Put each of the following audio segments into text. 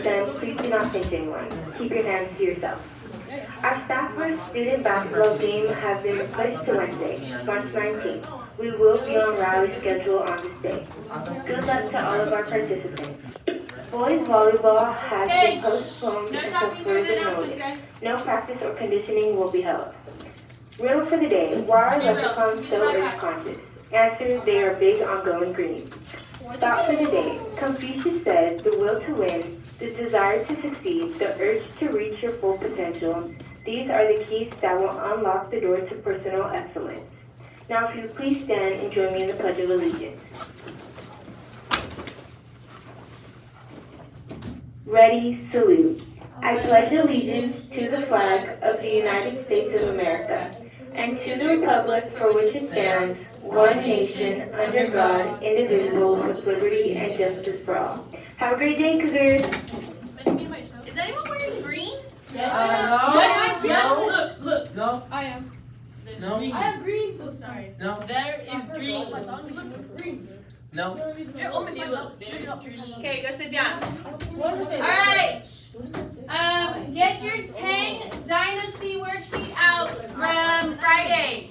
then please do not pinch anyone. Keep your hands to yourself. Our staff for student basketball game has been pushed to Wednesday, March 19th. We will be on rally schedule on this day. Good luck to all of our participants. Boys volleyball has been postponed until further notice. No practice or conditioning will be held. Riddle for the day. Why are leprechauns so earth-conscious? Answer, they are big on going green. Thought for the day. Confucius said, the will to win, the desire to succeed, the urge to reach your full potential, these are the keys that will unlock the door to personal excellence. Now, if you please stand and join me in the Pledge of Allegiance. Ready, salute. I pledge allegiance to the flag of the United States of America and to the republic for which it stands, one nation, under God, indivisible, with liberty and justice for all. Have a great day, Cougars. Is anyone wearing green? No. Yes. No. Look. No. I am. No. I have green. Oh, sorry. No. There is green. Look, green. No. Here, oh, my Look, Shut there's up. green. Okay, go sit down. What does it say? All right. Get your Tang Dynasty worksheet out from Friday.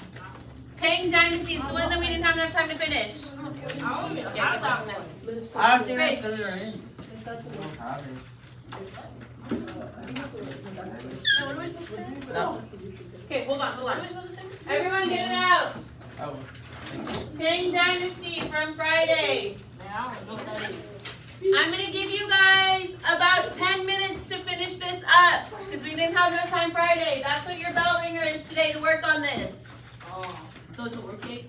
Tang Dynasty is the one that we didn't have enough time to finish. I don't think I put it in. No. Okay, hold on. Everyone get it out. Oh. Tang Dynasty from Friday. I don't know what that is. I'm gonna give you guys about 10 minutes to finish this up because we didn't have enough time Friday. That's what your bell ringer is today to work on this. Oh, so it's a workday?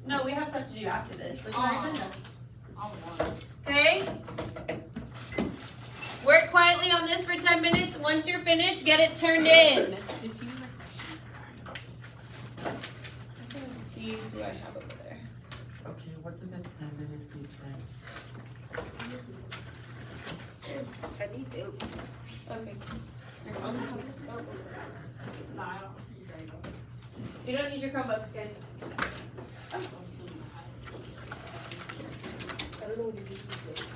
No, we have stuff to do after this. Look at our agenda. I don't want it. Okay? Work quietly on this for 10 minutes. Once you're finished, get it turned in. Is he my I'm gonna see who I have over there. Okay, what does the tenderness do say? Okay. No, I don't see it right now. You don't need your Chromebooks, guys.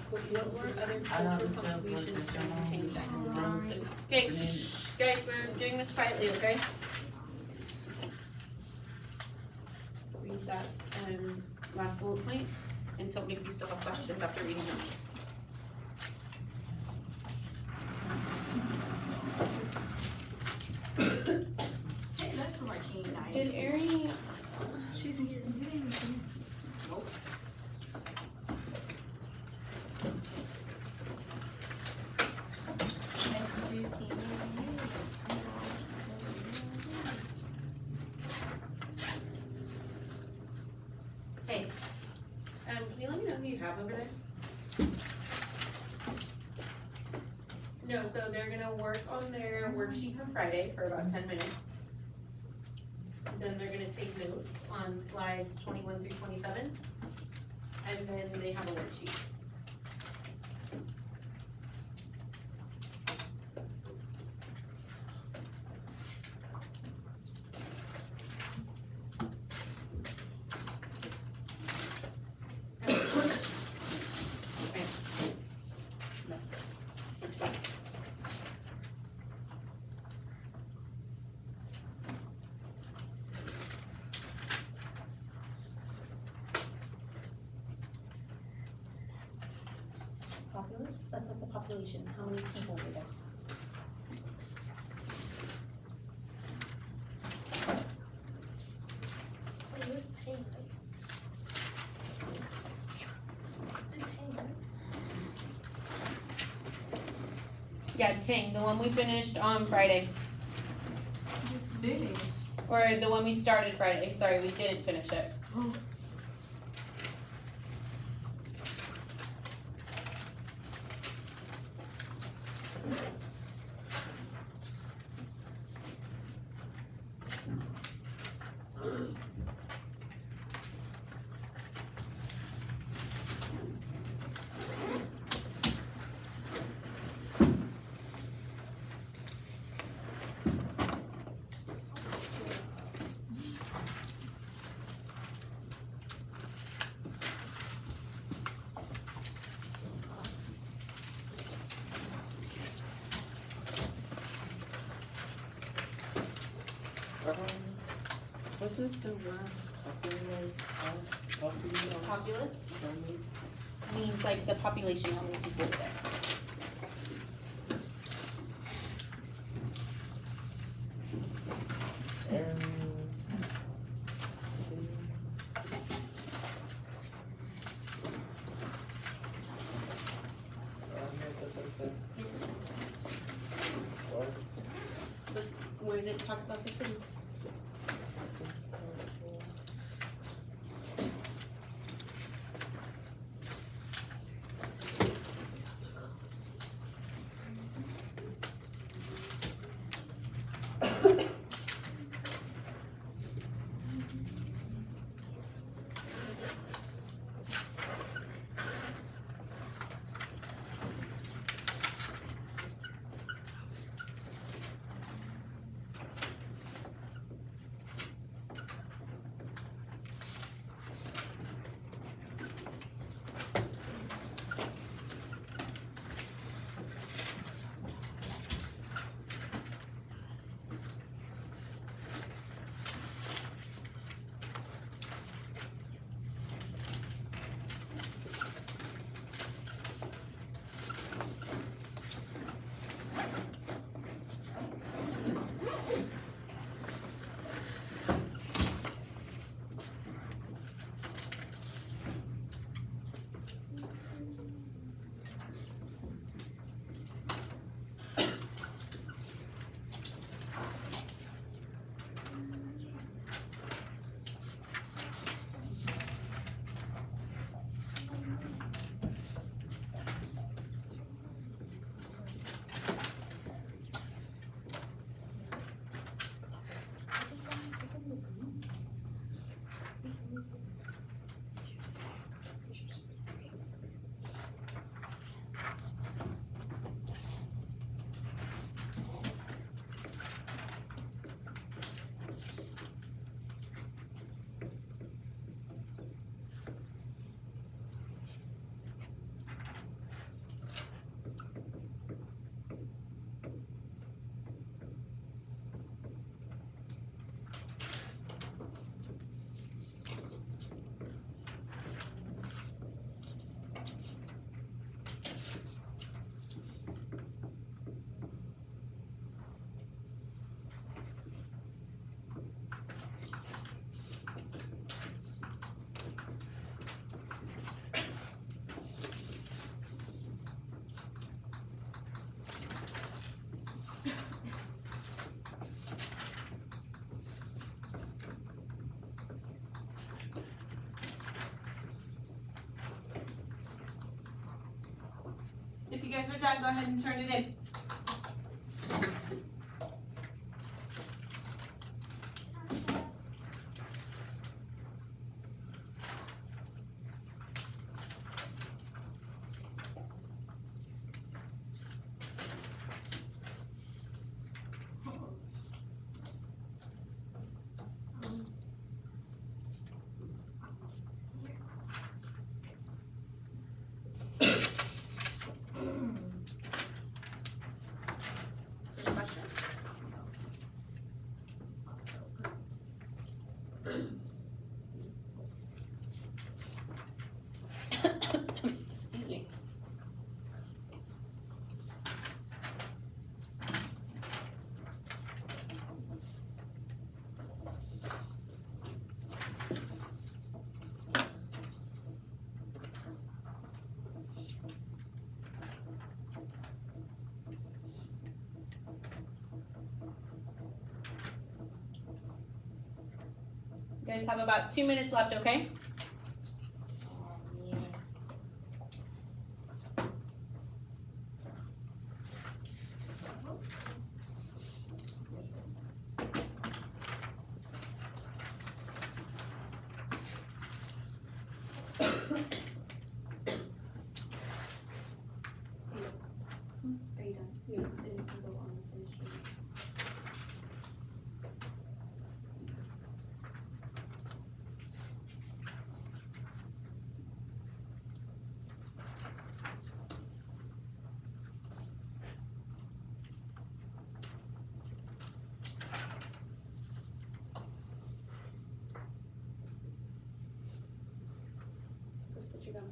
What were other I don't cultural understand contributions what during the they're Tang doing. Dynasty? Okay, shh, guys, we're doing this quietly, okay? Read that last bullet point and tell me if you still have questions after reading them. Hey, that's for my king night. Did Erin? She's here. Nope. Hey, can you let me know who you have over there? No, so they're gonna work on their worksheet from Friday for about 10 minutes. Then they're gonna take notes on slides 21 through 27. And then they have a worksheet. Populace? That's like the population. How many people live there? Yeah, Tang, the one we finished on Friday. Or the one we started Friday. Sorry, we didn't finish it. What does the word Populous means like the population, how many people are there. Where it talks about the city. If you guys are done, go ahead and turn it in. Any questions? Excuse me. You guys have about 2 minutes left, okay? Are you done? Yeah, then you can go on and finish reading. Mr. Gummer.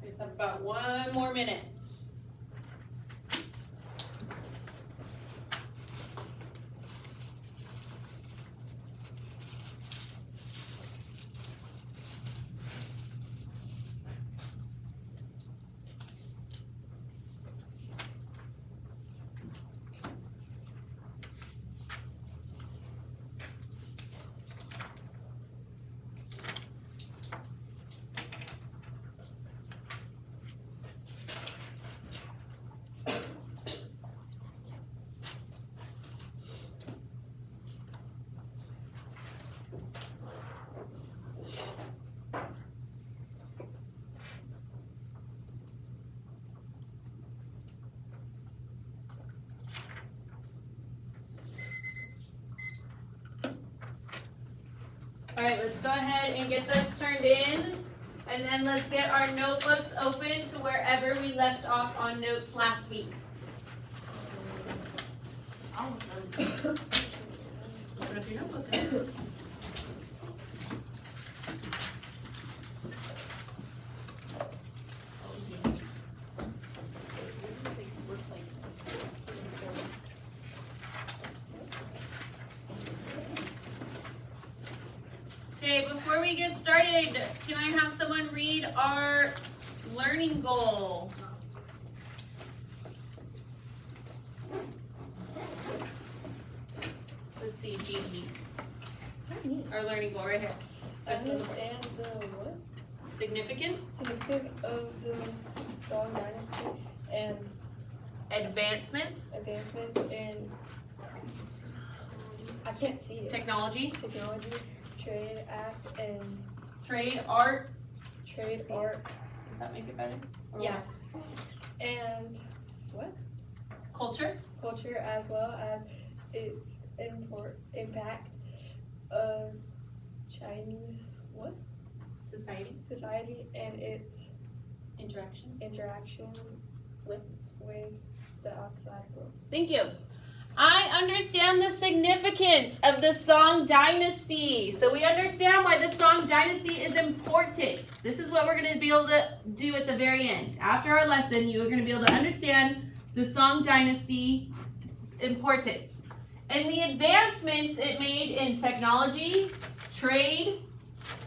We just have about 1 more minute. All right, let's go ahead and get this turned in, and then let's get our notebooks open to wherever we left off on notes last week. Open up your notebook. Okay, before we get started, can I have someone read our learning goal? Let's see, Gigi. Our learning goal right here. Understand the what? Significance, Significance of the Song Dynasty and advancements, advancements in, I can't see it. technology, Technology, Trade Act, and trade, art. Trade Art. Does that make it better? Or Yes. worse? And Culture, culture, as well as its impact of Chinese society, society and its interactions. interactions with the outside world. Thank you. I understand the significance of the Song Dynasty. So we understand why the Song Dynasty is important. This is what we're going to be able to do at the very end. After our lesson, you are going to be able to understand the Song Dynasty importance and the advancements it made in technology, trade,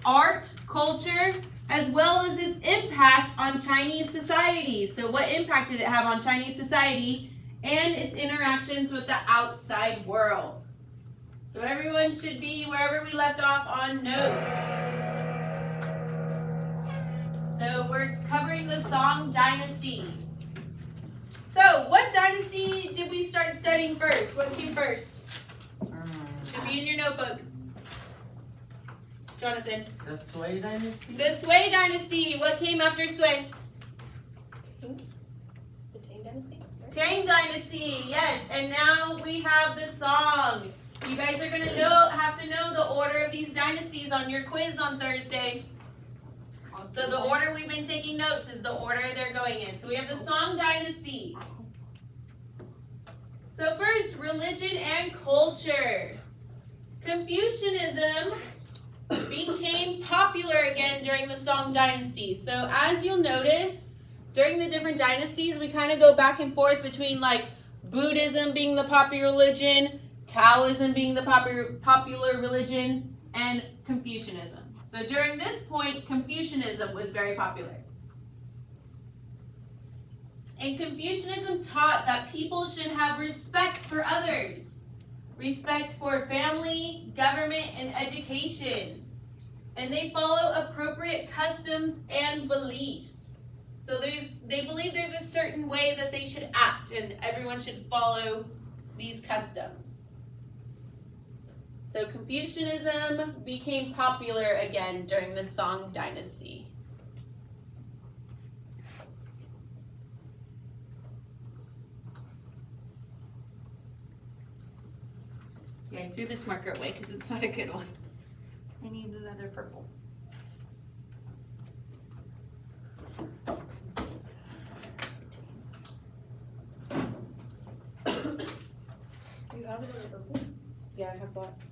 art, culture, as well as its impact on Chinese society. So what impact did it have on Chinese society and its interactions with the outside world? So everyone should be wherever we left off on notes. So we're covering the Song Dynasty. So what dynasty did we start studying first? What came first? Should be in your notebooks. Jonathan. The Sui Dynasty? The Sui Dynasty. What came after Sui? The Tang Dynasty? Right? Tang Dynasty. Yes. And now we have the Song. You guys are gonna have to know the order of these dynasties on your quiz on Thursday. So the order we've been taking notes is the order they're going in. So we have the Song Dynasty. So first, religion and culture. Confucianism became popular again during the Song Dynasty. So as you'll notice, during the different dynasties, we kind of go back and forth between like Buddhism being the popular religion, Taoism being the popular religion, and Confucianism. So during this point, Confucianism was very popular. And Confucianism taught that people should have respect for others, respect for family, government, and education. And they follow appropriate customs and beliefs. So they believe there's a certain way that they should act, and everyone should follow these customs. So Confucianism became popular again during the Song Dynasty. Yeah, I threw this marker away because it's not a good one. I need another purple. You have it in the purple? Yeah, I have lots.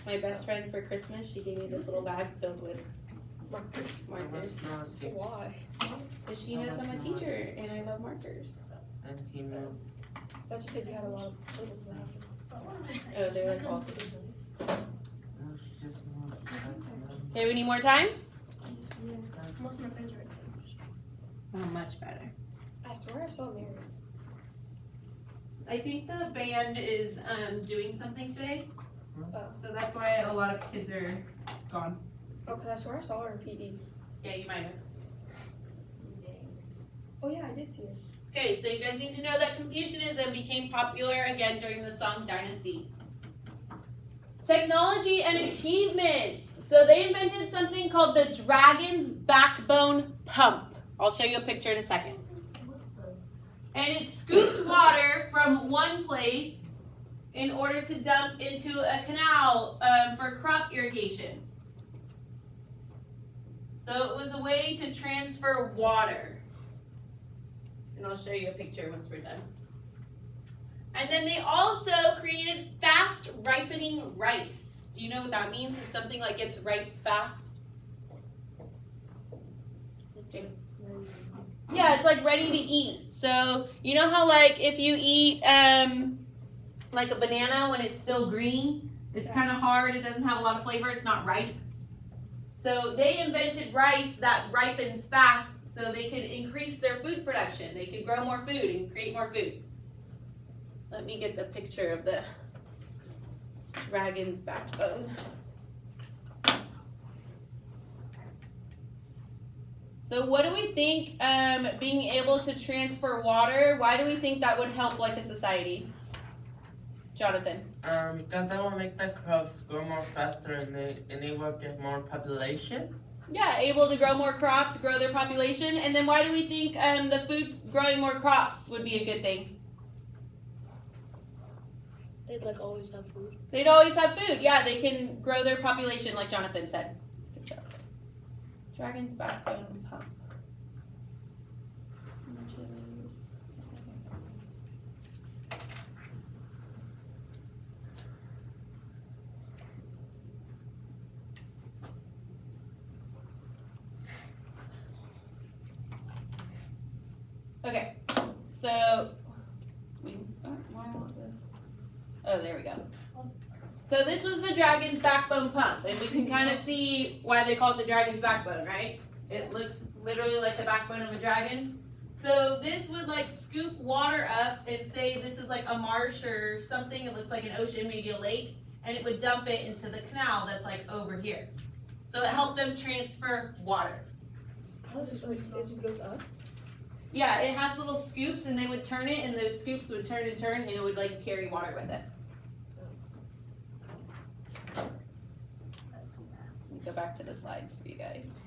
My best friend for Christmas, she gave me this little bag filled with markers. Why? Because she knows I'm a teacher and I love markers. And he knew. I just think you had a lot of labels. Oh, they're like all. Just Okay, we need more time? Most of my friends are Oh, much better. I swear I saw Mary. I think the band is doing something today. Oh. So that's why a lot of kids are gone. Oh, cause I swear I saw her in PD. Yeah, you might have. Oh yeah, I did see her. Okay, so you guys need to know that Confucianism became popular again during the Song Dynasty. Technology and achievements. So they invented something called the Dragon's Backbone Pump. I'll show you a picture in a second. And it scooped water from one place in order to dump into a canal for crop irrigation. So it was a way to transfer water. And I'll show you a picture once we're done. And then they also created fast ripening rice. Do you know what that means? If something like gets ripe fast? Yeah, it's like ready to eat. So you know how like if you eat like a banana when it's still green, it's kind of hard, it doesn't have a lot of flavor, it's not ripe. So they invented rice that ripens fast so they could increase their food production. They could grow more food and create more food. Let me get the picture of the dragon's backbone. So what do we think being able to transfer water, why do we think that would help like a society? Jonathan. Because that will make the crops grow more faster and they will get more population. Yeah, able to grow more crops, grow their population. And then why do we think the food growing more crops would be a good thing? They'd like always have food. They'd always have food. Yeah, they can grow their population like Jonathan said. Good job, guys. Dragon's backbone pump. Okay, so why won't this? Oh, there we go. So this was the dragon's backbone pump, and we can kind of see why they call it the dragon's backbone, right? It looks literally like the backbone of a dragon. So this would like scoop water up and say this is like a marsh or something. It looks like an ocean, maybe a lake, and it would dump it into the canal that's like over here. So it helped them transfer water. How does it just goes up? Yeah, it has little scoops, and they would turn it, and those scoops would turn and turn, and it would like carry water with it. Let me go back to the slides for you guys.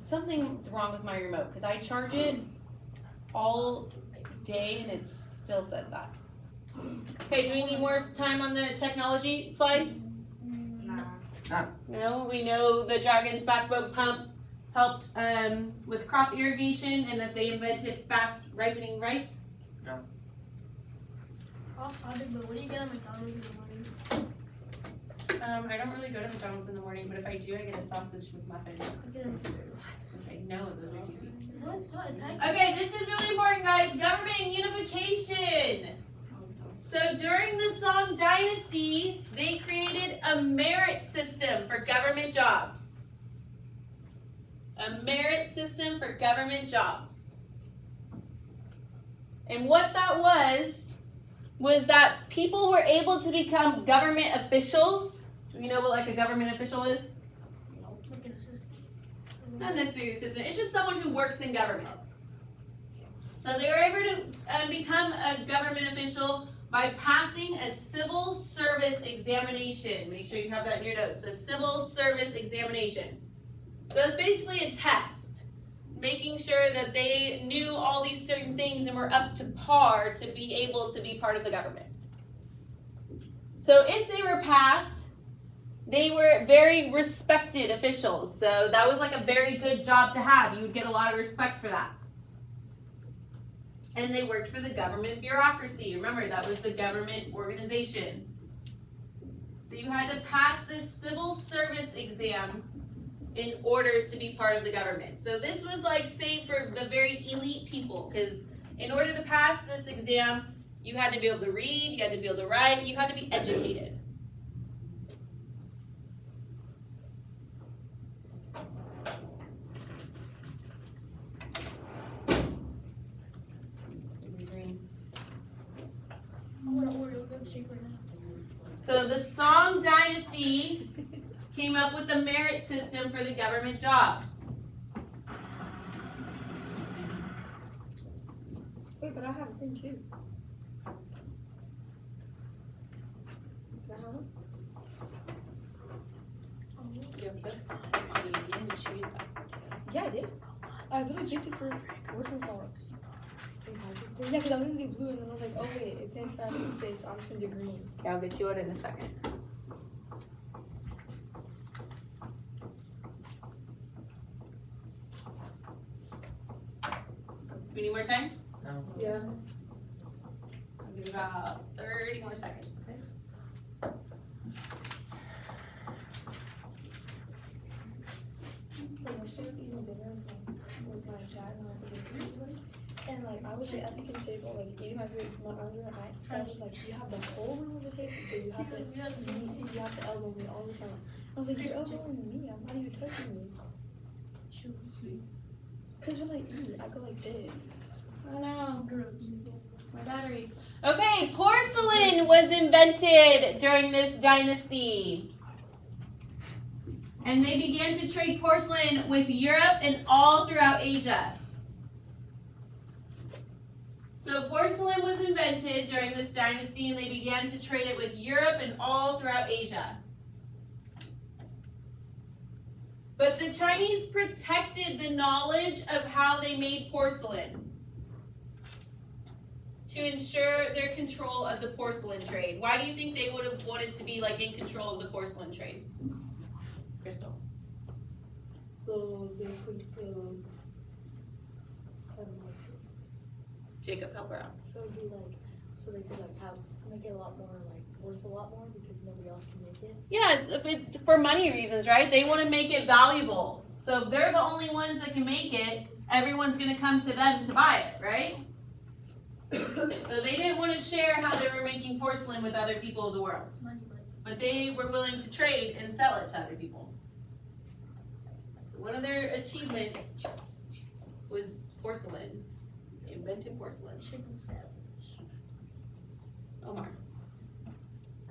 Something's wrong with my remote because I charge it all day, and it still says that. Okay, do we need more time on the technology slide? No, we know the dragon's backbone pump helped with crop irrigation and that they invented fast ripening rice. No. Off topic, but what do you get at McDonald's in the morning? I don't really go to McDonald's in the morning, but if I do, I get a sausage McMuffin. Okay, no, those are easy. No, it's not. Okay, this is really important, guys. Government unification. So during the Song Dynasty, they created a merit system for government jobs. A merit system for government jobs. And what that was that people were able to become government officials. Do you know what like a government official is? Like an assistant. Not necessarily an assistant. It's just someone who works in government. So they were able to become a government official by passing a civil service examination. Make sure you have that in your notes. A civil service examination. So it's basically a test, making sure that they knew all these certain things and were up to par to be able to be part of the government. So if they were passed, they were very respected officials. So that was like a very good job to have. You would get a lot of respect for that. And they worked for the government bureaucracy. Remember, that was the government organization. So you had to pass this civil service exam in order to be part of the government. So this was like, say, for the very elite people, because in order to pass this exam, you had to be able to read, you had to be able to write, you had to be educated. I want an Oreo milkshake right now. So the Song Dynasty came up with the merit system for the government jobs. Wait, but I have a thing too. Can I have one? Yeah, I did. I literally picked it for whatchamacallit. Yeah, because I was gonna do blue and then I was like, oh wait, it's in Friday's Day, so I'm just gonna do green. Yeah, I'll get you one in a second. We need more time? No. Yeah. I'll give you about 30 more seconds. Okay? Like, I was eating dinner with my dad and I was like, and like I was like at the kitchen table, like eating my food from my under at night. So I was like, you have the whole room of the table, so you have to elbow me all the time. I was like, you're elbowing me. I'm not even touching you. Cause when I eat, I go like this. I know. My battery. Okay, porcelain was invented during this dynasty. And they began to trade porcelain with Europe and all throughout Asia. So porcelain was invented during this dynasty and they began to trade it with Europe and all throughout Asia. But the Chinese protected the knowledge of how they made porcelain to ensure their control of the porcelain trade. Why do you think they would have wanted to be like in control of the porcelain trade? Crystal. So they could Jacob, help her out. so they could like make it a lot more like worth a lot more because nobody else can make it. Yes, if it's for money reasons, right? They want to make it valuable. So if they're the only ones that can make it, everyone's going to come to them to buy it, right? So they didn't want to share how they were making porcelain with other people of the world. But they were willing to trade and sell it to other people. One of their achievements was porcelain. They invented porcelain. Chicken sandwich. Omar.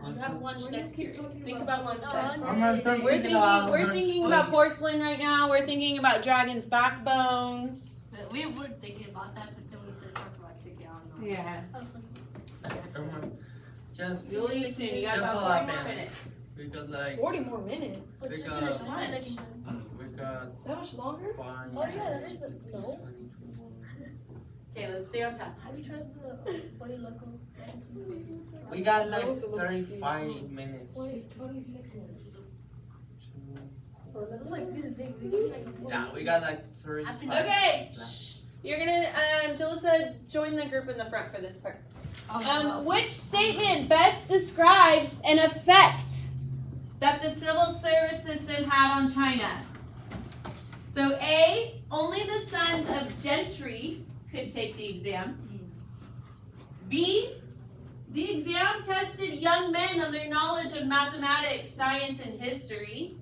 You have lunch next period. Think about lunch next. I'm gonna start We're thinking about thinking about porcelain right now. We're thinking about dragon's backbones. We were thinking about that, but then we said talk about chicken. Yeah. Just You'll eat soon. You got Just about a lot, 40 more man. minutes. we got like 40 more minutes. we Just got finished lunch. we got That much longer? 5. Oh, yeah, that is no. Okay, let's stay on task. Have you tried the Pollo Loco? We got like Those look 35 minutes. 26 minutes. Or they're like this big. They give you like 40. Yeah, we got like 35. Okay. minutes left. Shh. You're gonna, Jalissa, join the group in the front for this part. Which statement best describes an effect that the civil service system had on China? So A, only the sons of gentry could take the exam. B, the exam tested young men on their knowledge of mathematics, science, and history.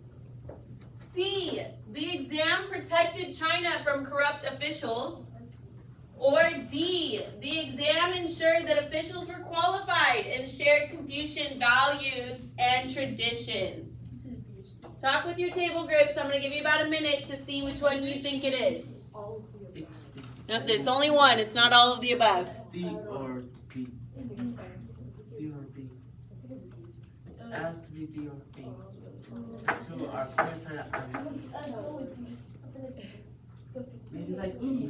C, the exam protected China from corrupt officials. Or D, the exam ensured that officials were qualified and shared Confucian values and traditions. Talk with your table groups. I'm going to give you about a minute to see which one you think it is. It's D. No, it's only one. It's not all of the above. D or B. D or B. It has to be D or B. Two are correct answers. Maybe like E.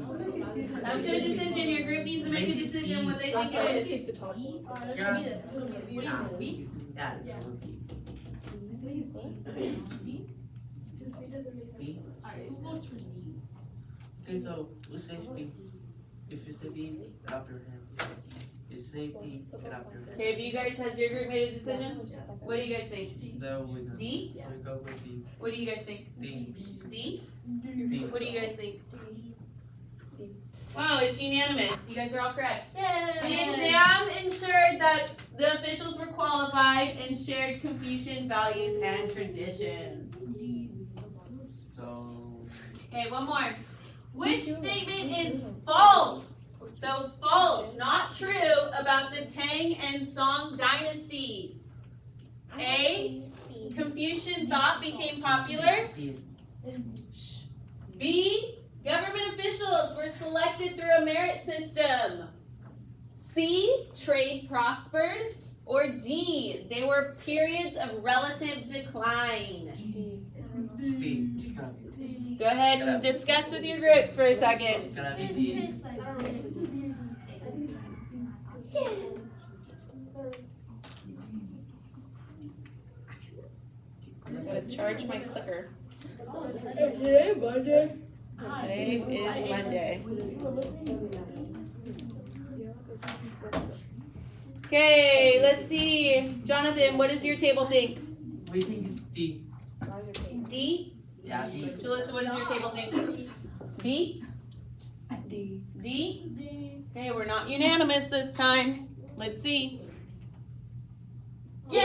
Up to a decision. Your group needs to make a decision what they think it is. Yeah. Yeah. B. Okay, so who says B? If you say B, get up your hand. You say D, get up your hand. Okay, have you guys, has your group made a decision? What do you guys think? So we D? go with D. What do you guys think? D. D? D. What do you guys think? Wow, it's unanimous. You guys are all correct. The exam ensured that the officials were qualified and shared Confucian values and traditions. So Okay, one more. Which statement is false? So false, not true, about the Tang and Song dynasties. A, Confucian thought became popular. D. B, government officials were selected through a merit system. C, trade prospered. Or D, they were periods of relative decline. D. It's gonna be. Go ahead and discuss with your groups for a second. It's gonna be D. I'm gonna charge my clicker. Today, Monday. Today is Monday. Okay, let's see. Jonathan, what does your table think? We think it's D. D? Yeah, D. Jalissa, what does your table think? B? D. D? Okay, we're not unanimous this time. Let's see. D.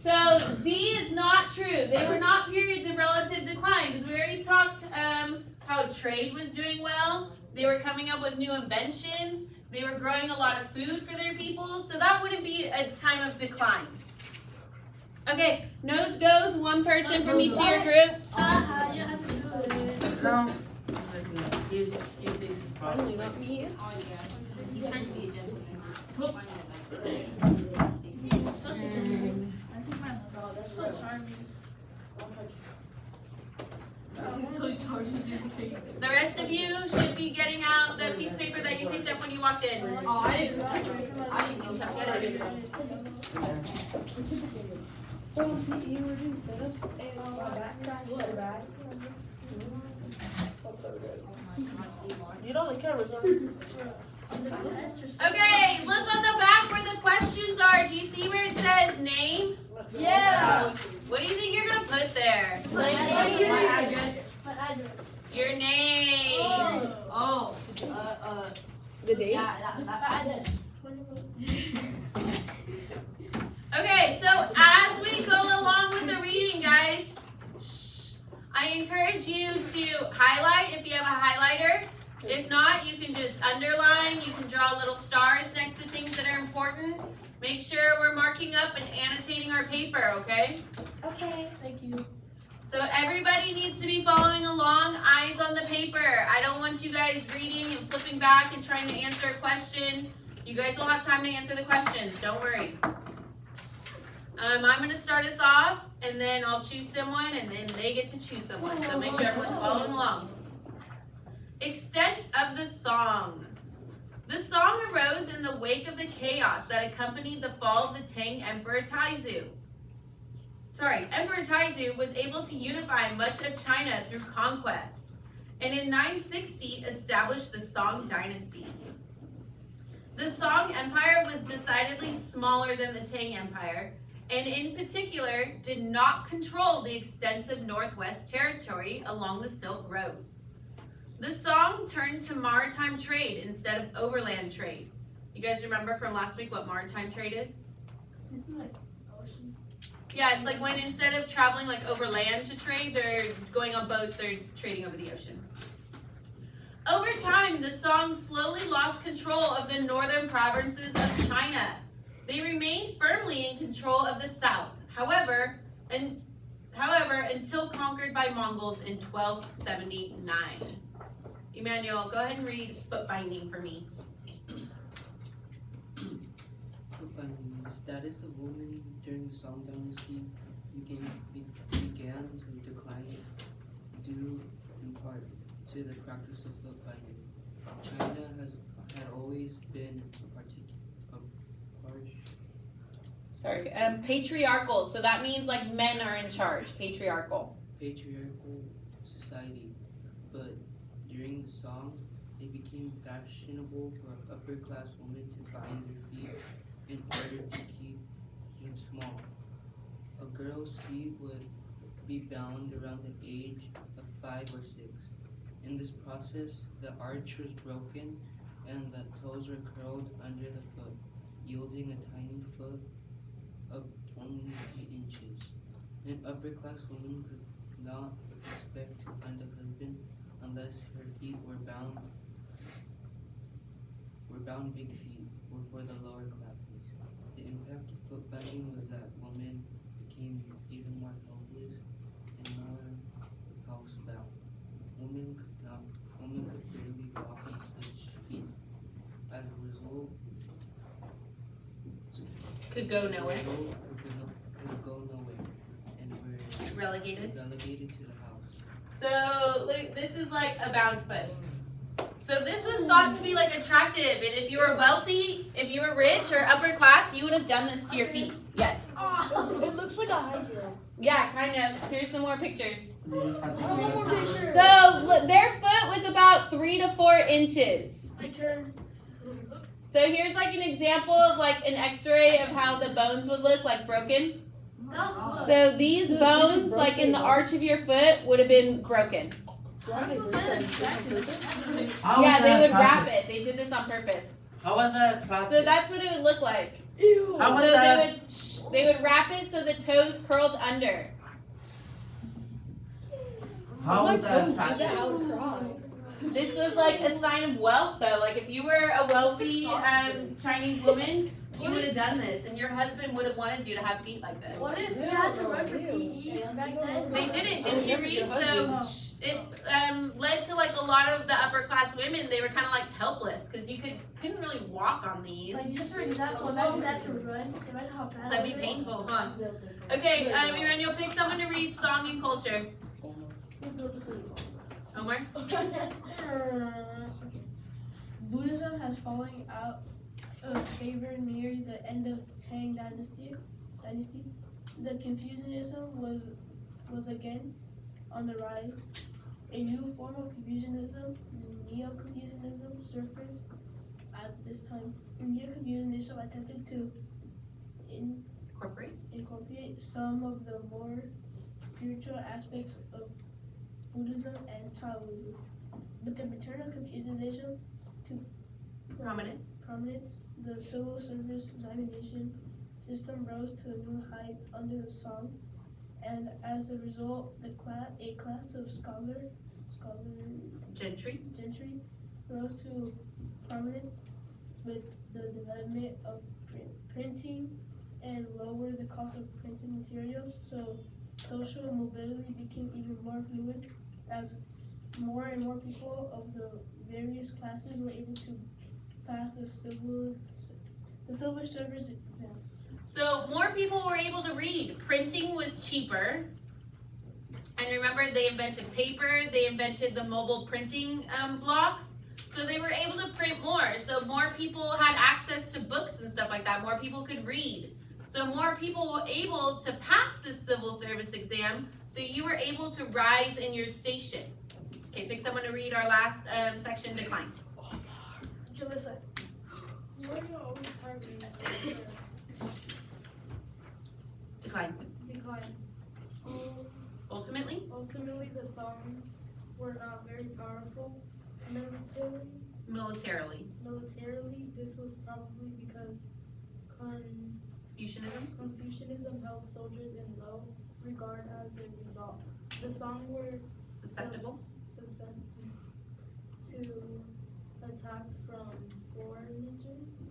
So D is not true. They were not periods of relative decline because we already talked how trade was doing well. They were coming up with new inventions. They were growing a lot of food for their people. So that wouldn't be a time of decline. Okay, nose goes, one person from each of your groups. No. He's probably not me. The rest of you should be getting out the piece of paper that you picked up when you walked in. You were doing sit-ups and my back crashed so bad. That's so good. You know the cameras on. Okay, look on the back where the questions are. Do you see where it says name? Yeah. What do you think you're gonna put there? My address. Your name. Oh, The date? Okay, so as we go along with the reading, guys, I encourage you to highlight if you have a highlighter. If not, you can just underline. You can draw little stars next to things that are important. Make sure we're marking up and annotating our paper, okay? Okay. Thank you. So everybody needs to be following along, eyes on the paper. I don't want you guys reading and flipping back and trying to answer a question. You guys will have time to answer the questions, don't worry. I'm going to start us off, and then I'll choose someone, and then they get to choose someone. So make sure everyone's following along. Extent of the song. The song arose in the wake of the chaos that accompanied the fall of the Tang Emperor Taizu. Emperor Taizu was able to unify much of China through conquest, and in 960 established the Song dynasty. The Song Empire was decidedly smaller than the Tang Empire, and in particular did not control the extensive northwest territory along the Silk Roads. The Song turned to maritime trade instead of overland trade. You guys remember from last week what maritime trade is? Yeah, it's like when instead of traveling like over land to trade, they're going on boats, they're trading over the ocean. Over time, the Song slowly lost control of the northern provinces of China. They remained firmly in control of the south, however, until conquered by Mongols in 1279. Emmanuel, go ahead and read foot binding for me. The status of women during the Song dynasty began to decline due in part to the practice of foot binding. China had always been Patriarchal. So that means like men are in charge. Patriarchal society, but during the Song, it became fashionable for upper class women to bind their feet in order to keep them small. A girl's feet would be bound around the age of 5 or 6. In this process, the arch was broken and the toes were curled under the foot, yielding a tiny foot of only 8 inches. An upper-class woman could not expect to find a husband unless her feet were bound big feet, or for the lower classes. The impact of foot binding was that women became even more helpless and more housebound. Women could barely walk on such feet. As a result, could go nowhere. Could go nowhere, and were Relegated. relegated to the house. So this is like a bound foot. So this was thought to be like attractive, and if you were wealthy, if you were rich or upper class, you would have done this to your feet. Yes. It looks like a high heel. Yeah, kind of. Here's some more pictures. I want more pictures. So look, their foot was about 3 to 4 inches. My turn. So here's like an example of like an x-ray of how the bones would look like broken. No. So these bones, like in the arch of your foot, would have been broken. How Yeah, was they that would wrap attractive? it. They did this on purpose. How was that attractive? So that's what it would look like. Ew. How was So that? they would wrap it so the toes curled under. How was that Do that, attractive? I would cry. This was like a sign of wealth, though. Like if you were a wealthy Chinese woman, you would have done this, and your husband would have wanted you to have feet like this. What if you had to run for PE back then? They didn't you read? So it led to like a lot of the upper class women. They were kind of like helpless because you couldn't really walk on these. Like just for example, imagine that to run. Imagine how bad. That'd be painful, huh? Okay, Emmanuel, pick someone to read Song and Culture. Omar? Buddhism has fallen out of favor near the end of Tang Dynasty. The Confucianism was again on the rise. A new form of Confucianism, Neo-Confucianism, surfaced at this time. Neo-Confucianism attempted to incorporate some of the more spiritual aspects of Buddhism and Taoism. With the return of Confucianism to prominence, the civil service examination system rose to new heights under the Song, and as a result, a class of Gentry. gentry rose to prominence with the development of printing and lowered the cost of printed materials. So social mobility became even more fluid as more and more people of the various classes were able to pass the civil service exam. So more people were able to read. Printing was cheaper. And remember, they invented paper. They invented the mobile printing blocks. So they were able to print more. So more people had access to books and stuff like that. More people could read. So more people were able to pass this civil service exam. So you were able to rise in your station. Okay, pick someone to read our last section, Decline. Jalissa. Why do you always start reading? Decline. Decline. Ultimately, Ultimately, the Song were not very powerful militarily. militarily. Militarily, this was probably because Confucianism? Confucianism held soldiers in low regard as a result. The song were Susceptible? to attack from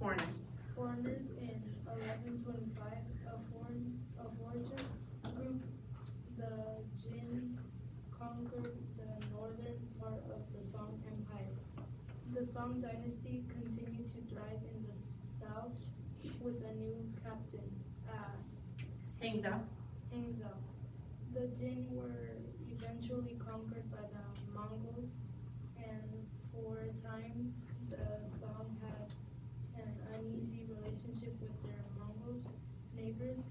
Foreigners. foreigners in 1125. A forager group, the Jin, conquered the northern part of the Song Empire. The Song dynasty continued to thrive in the south with a new captain, Hangzhou. Hangzhou. The Jin were eventually conquered by the Mongols, and for a time the Song had an uneasy relationship with their Mongol neighbors,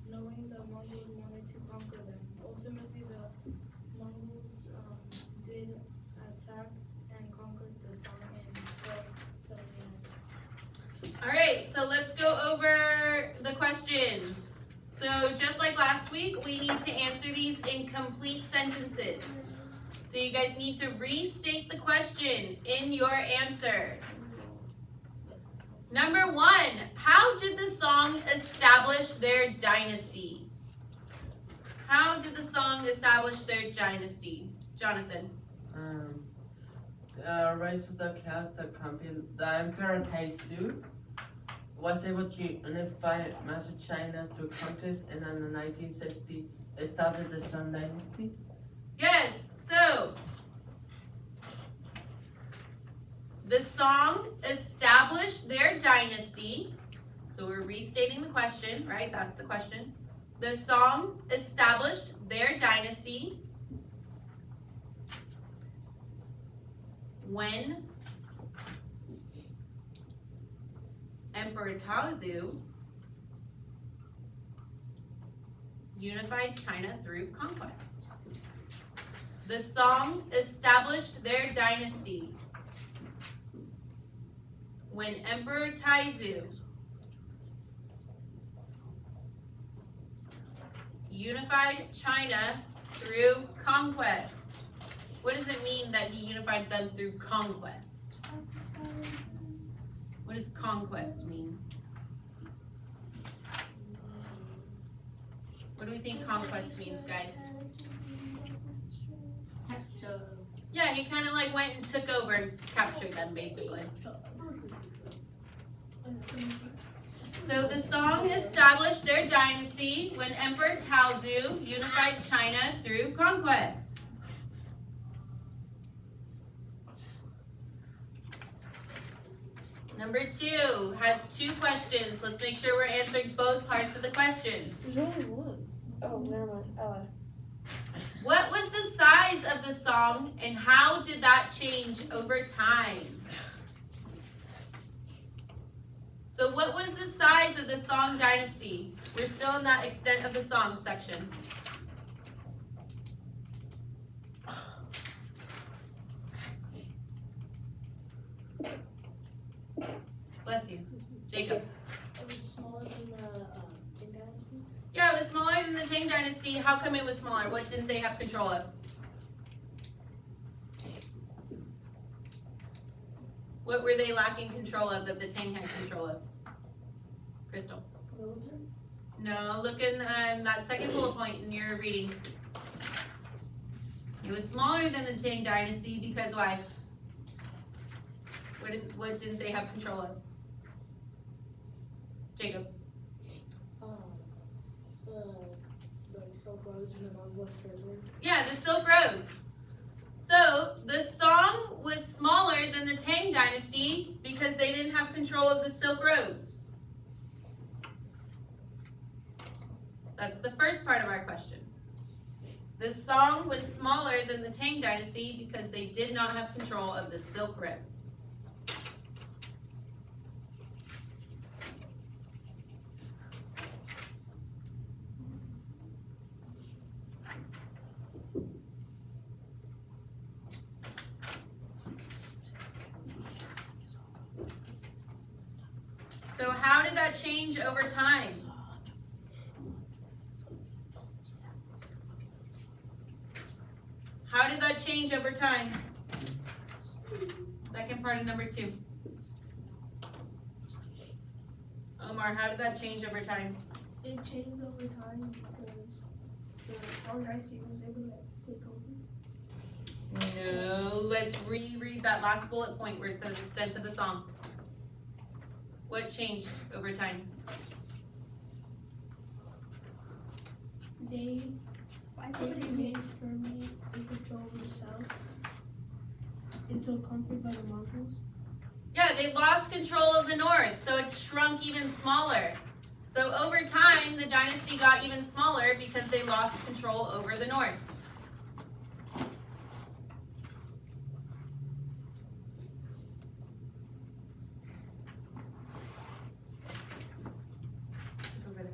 knowing the Mongols wanted to conquer them. Ultimately, the Mongols did attack and conquered the Song in 1279. Alright, so let's go over the questions. So just like last week, we need to answer these in complete sentences. So you guys need to restate the question in your answer. Number 1, how did the Song establish their dynasty? How did the Song establish their dynasty? Jonathan. Rise of the chaos, the Emperor Taizong was able to unify much of China through conquest, and in the 1960s established the Song Dynasty. Yes, so the Song established their dynasty. So we're restating the question, right? That's the question. The Song established their dynasty when Emperor Taizong unified China through conquest. The Song established their dynasty when Emperor Taizong unified China through conquest. What does it mean that he unified them through conquest? What does conquest mean? What do we think conquest means, guys? Yeah, he kind of like went and took over and captured them, basically. So the Song established their dynasty when Emperor Taizong unified China through conquest. Number 2 has 2 questions. Let's make sure we're answering both parts of the question. There's only one. Oh, never mind. What was the size of the Song and how did that change over time? So what was the size of the Song dynasty? We're still in that extent of the Song section. Bless you. Jacob. It was smaller than the Qing Dynasty. Yeah, it was smaller than the Tang dynasty. How come it was smaller? What didn't they have control of? What were they lacking control of that the Tang had control of? Crystal. Religion? No, look in that second bullet point in your reading. It was smaller than the Tang dynasty because why? What didn't they have control of? Jacob. Like Silk Roads and the Mongol territory. Yeah, the Silk Roads. So the Song was smaller than the Tang dynasty because they didn't have control of the Silk Roads. That's the first part of our question. The Song was smaller than the Tang dynasty because they did not have control of the Silk Roads. So how did that change over time? How did that change over time? Second part of number 2. Omar, how did that change over time? It changed over time because the strong dynasty was able to take over. No, let's reread that last bullet point where it says extent of the song. What changed over time? They gained firmly in control of the south until conquered by the Mongols. Yeah, they lost control of the north, so it shrunk even smaller. So over time, the dynasty got even smaller because they lost control over the north. Over there.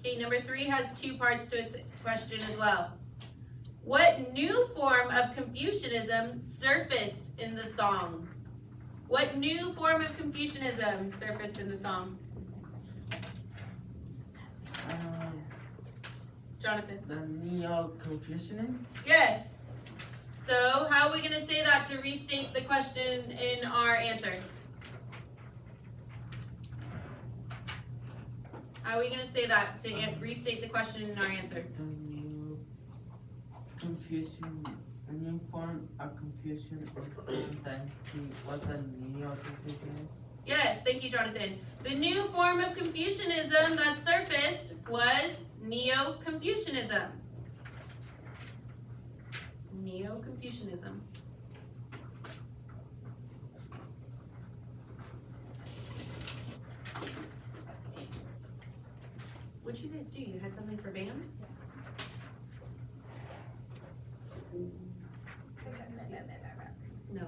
Okay, number 3 has 2 parts to its question as well. What new form of Confucianism surfaced in the song? What new form of Confucianism surfaced in the song? Jonathan? The Neo-Confucianism? Yes. So how are we going to say that to restate the question in our answer? How are we going to say that to restate the question in our answer? The Neo-Confucian, a new form of Confucian is sometimes what the Neo-Confucianism? Yes, thank you, Jonathan. The new form of Confucianism that surfaced was Neo-Confucianism. Neo-Confucianism. What'd you guys do? You had something for band? No.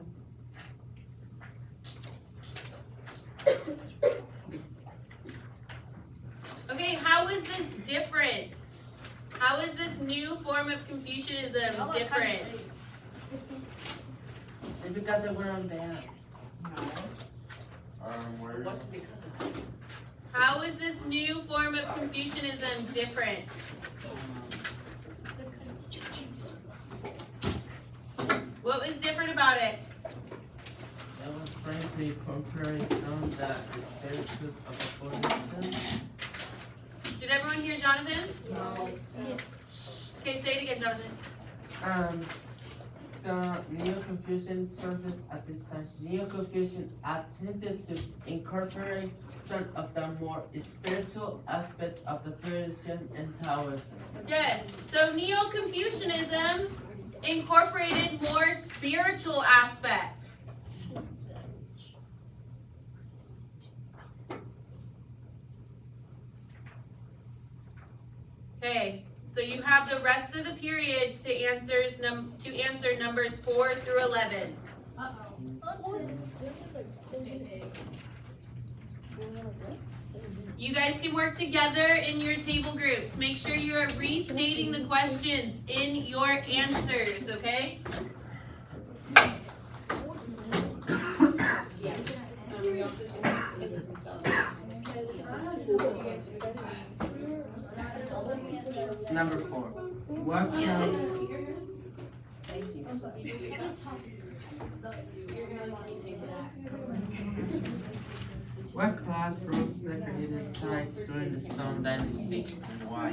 Okay, how is this different? How is this new form of Confucianism different? It's because they were on band. What's it because of that? How is this new form of Confucianism different? What was different about it? It was trying to incorporate some of the spirituals of the Buddhism. Did everyone hear Jonathan? No. Okay, say it again, Jonathan. The Neo-Confucian surfaced at this time. Neo-Confucian attempted to incorporate some of the more spiritual aspects of the Buddhism and Taoism. Yes, so Neo-Confucianism incorporated more spiritual aspects. Okay, so you have the rest of the period to answer numbers 4 through 11. You guys can work together in your table groups. Make sure you are restating the questions in your answers, okay? Number 4. What class? What class rose decorated sites during the Song Dynasty and why?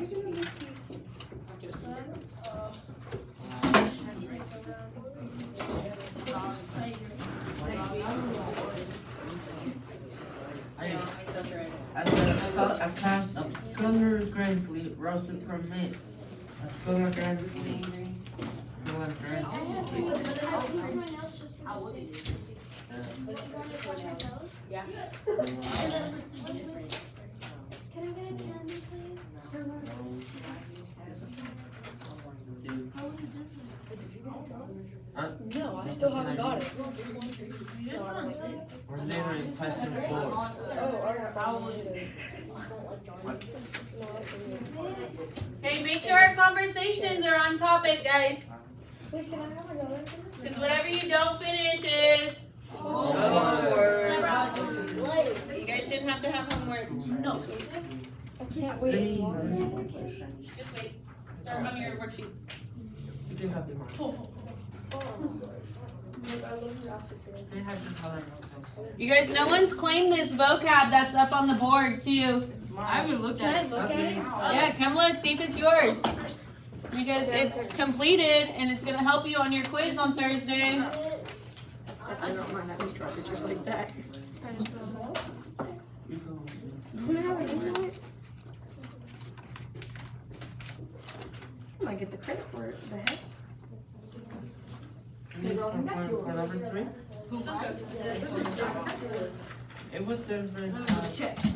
As a result, a class of Scholar Grantley rose to permit a Scholar Grantley. Scholar Grantley. Yeah. Can I get a candy, please? No, I still haven't got it. We're literally question 4. Okay, make sure our conversations are on topic, guys. Wait, can I have another? Because whatever you don't finish is homework. You guys shouldn't have to have homework. No. I can't wait any longer. Just wait. Start on your worksheet. You can have your mark. Look, I love your outfit today. They have your color. You guys, no one's claimed this vocab that's up on the board too. I haven't looked at it. Look at it. Yeah, come look, see if it's yours. Because it's completed and it's gonna help you on your quiz on Thursday. I don't mind having draw pictures like that. You go. Doesn't it have an name on it? I might get the credit for it. The heck? For number 3? It was different.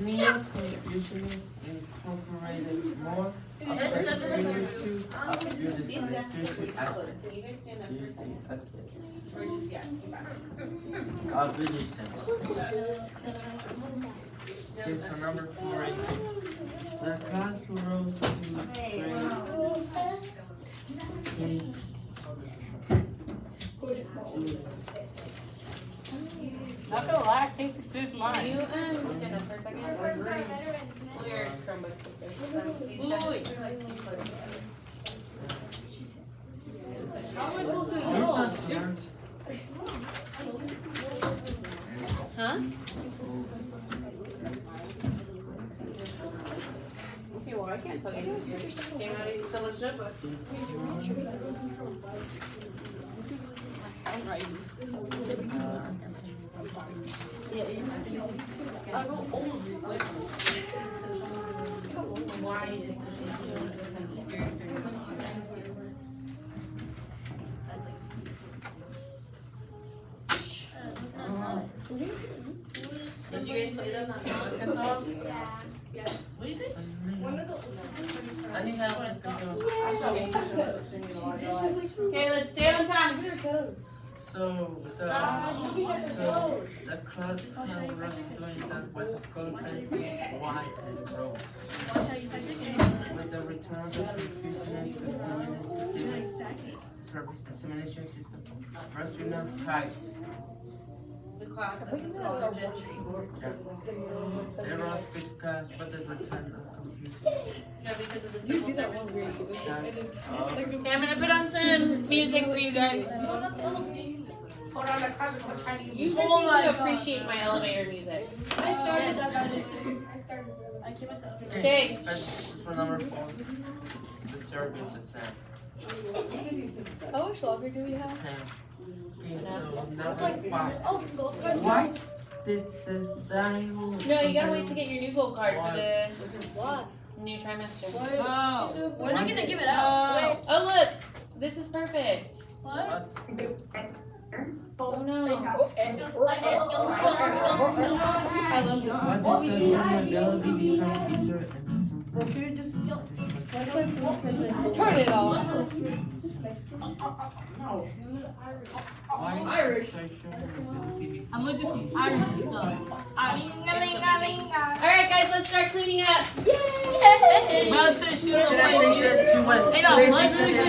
Near Confucianists incorporated more of the spiritual of Buddhism spiritual aspects. Can you guys stand up for a second? Aspects Or just, yes, keep back. of Buddhism. Okay, so number 4. The class who rose to grade Not gonna lie, I think this is Can you mine. stand up for a second? Pull your Chromebook closer. These desks are like too close. How am I supposed to Yours know? was marked. Huh? If you want, I can't tell you. Came out of someone's notebook. Yeah, you have to. I wrote all of it. Why is it easier? Did you guys play them? Yes. What do you say? I need help with the Okay, let's stay on time. So the class was doing that was colored white and rose. With the return of the Confucianists implemented the civil service examination system, rational heights. The class of the scholar gentry. They rose because but the return of Confucius. Yeah, because of the civil service. That, Okay, I'm gonna put on some music for you guys. Hold on, the classical Chinese. You guys need to appreciate my elevator music. I started. I came at the other. Okay. For number 4, the service exam. How much longer do we have? 10. Okay, so number 5. Oh, gold cards. Why did society? No, you gotta wait to get your new gold card for the What? new trimester. Oh. We're not gonna give it out. Oh look, this is perfect. What? Oh no. I love you. What does sustainability become easier and Turn it off. why Irish. sustainability become I'm gonna do some Irish stuff. Alright guys, let's start cleaning up. But since you don't Can I like take you, this to what? hey, no, like this is